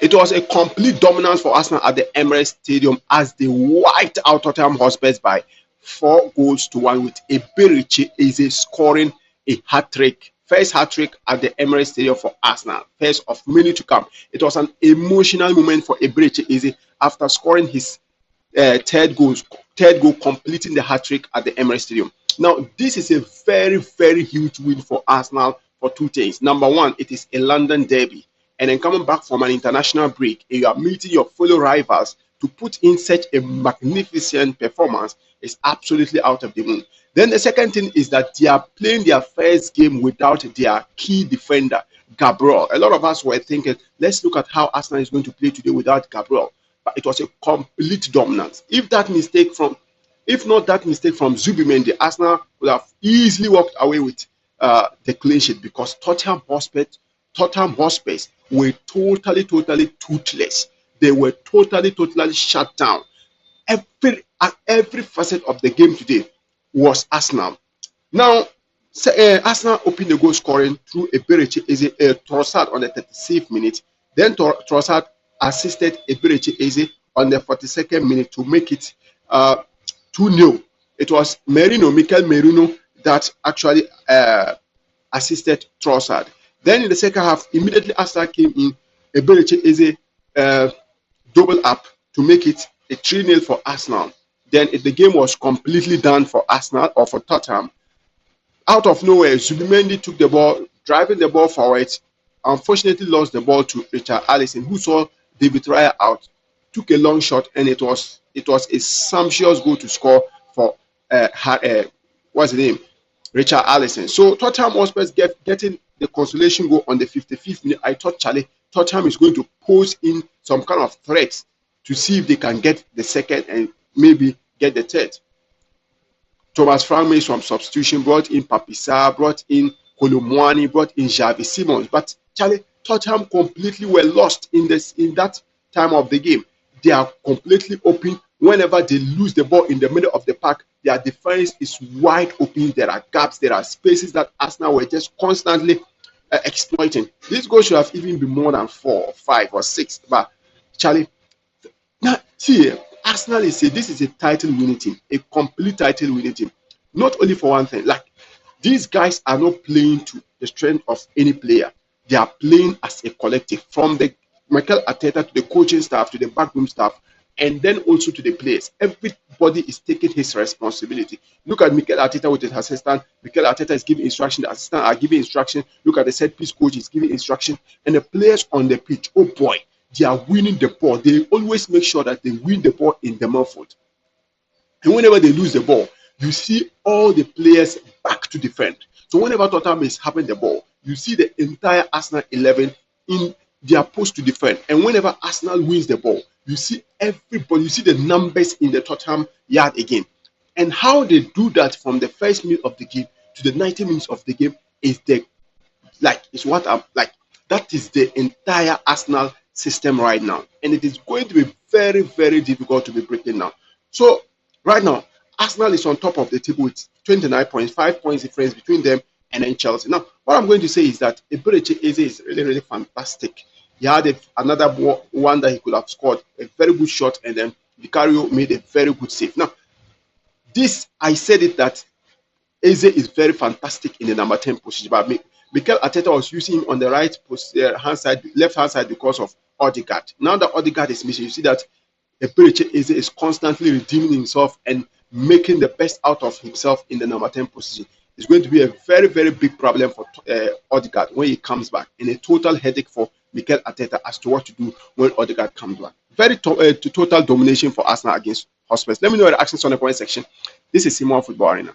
It was a complete dominance for Arsenal at the Emirates Stadium as they wiped out Tottenham Huspurs by 4 goals to 1, with EBERECHE Eze scoring a hat-trick. First hat-trick at the Emirates Stadium for Arsenal, first of many to come. It was an emotional moment for EBERECHE Eze after scoring his third goal, completing the hat-trick at the Emirates Stadium. Now, this is a very, very huge win for Arsenal for two things. Number one, it is a London derby. And then coming back from an international break, you are meeting your fellow rivals to put in such a magnificent performance is absolutely out of the moon. Then the second thing is that they are playing their first game without their key defender, Gabriel. A lot of us were thinking, let's look at how Arsenal is going to play today without Gabriel. But it was a complete dominance. If not that mistake from Zubimendi, Arsenal would have easily walked away with the clean sheet, because Tottenham Hotspurs were totally toothless. They were totally shut down. Every facet of the game today was Arsenal. Now, Arsenal opened the goal scoring through EBERECHE Eze, Trossard on the 36th minute. Then Trossard assisted EBERECHE Eze on the 42nd minute to make it 2-0. It was Mikel Merino that actually assisted Trossard. Then in the second half, immediately Arsenal came in, EBERECHE Eze double up to make it a 3-0 for Arsenal. Then the game was completely done for Arsenal, or for Tottenham. Out of nowhere, Zubimendi took the ball, driving the ball forward. Unfortunately, lost the ball to Richarlison, who saw David Raya out, took a long shot, and it was a sumptuous goal to score for what's the name, Richarlison. So Tottenham Hotspurs getting the consolation goal on the 55th minute. I thought Tottenham is going to pose in some kind of threats to see if they can get the second and maybe get the third. Thomas Frank made some substitution, brought in Papisa, brought in Kolomwani, brought in Xavi Simons. But Tottenham completely were lost in that time of the game. They are completely open. Whenever they lose the ball in the middle of the park, their defense is wide open. There are gaps, there are spaces that Arsenal were just constantly exploiting. This goal should have even been more than 4 or 5 or 6. But now see, Arsenal this is a title winning team, a complete title winning team. Not only for one thing, like, these guys are not playing to the strength of any player. They are playing as a collective, from the Mikel Arteta to the coaching staff to the backroom staff, and then also to the players. Everybody is taking his responsibility. Look at Mikel Arteta with his assistant. Mikel Arteta is giving instruction. The assistant are giving instruction. Look at the set piece coach is giving instruction, and the players on the pitch. Oh boy, they are winning the ball. They always make sure that they win the ball in the midfield. And whenever they lose the ball, you see all the players back to defend. So whenever Tottenham is having the ball, you see the entire Arsenal 11 in their post to defend. And whenever Arsenal wins the ball, you see everybody, you see the numbers in the Tottenham yard again. And how they do that from the first minute of the game to the 90 minutes of the game is that is the entire Arsenal system right now. And it is going to be very, very difficult to be breaking now. So right now, Arsenal is on top of the table with 29 points, 5 points difference between them and then Chelsea. Now, what I'm going to say is that EBERECHE Eze is really, really fantastic. He had another one that he could have scored, a very good shot, and then Vicario made a very good save. Now, I said it that Eze is very fantastic in the number 10 position, but Mikel Arteta was using him on the left hand side because of Odegaard. Now that Odegaard is missing, you see that EBERECHE Eze is constantly redeeming himself and making the best out of himself in the number 10 position. It's going to be a very, very big problem for Odegaard when he comes back, and a total headache for Mikel Arteta as to what to do when Odegaard comes back. Very total domination for Arsenal against Huspurs. Let me know your reactions on the comment section. This is Simon Football Arena.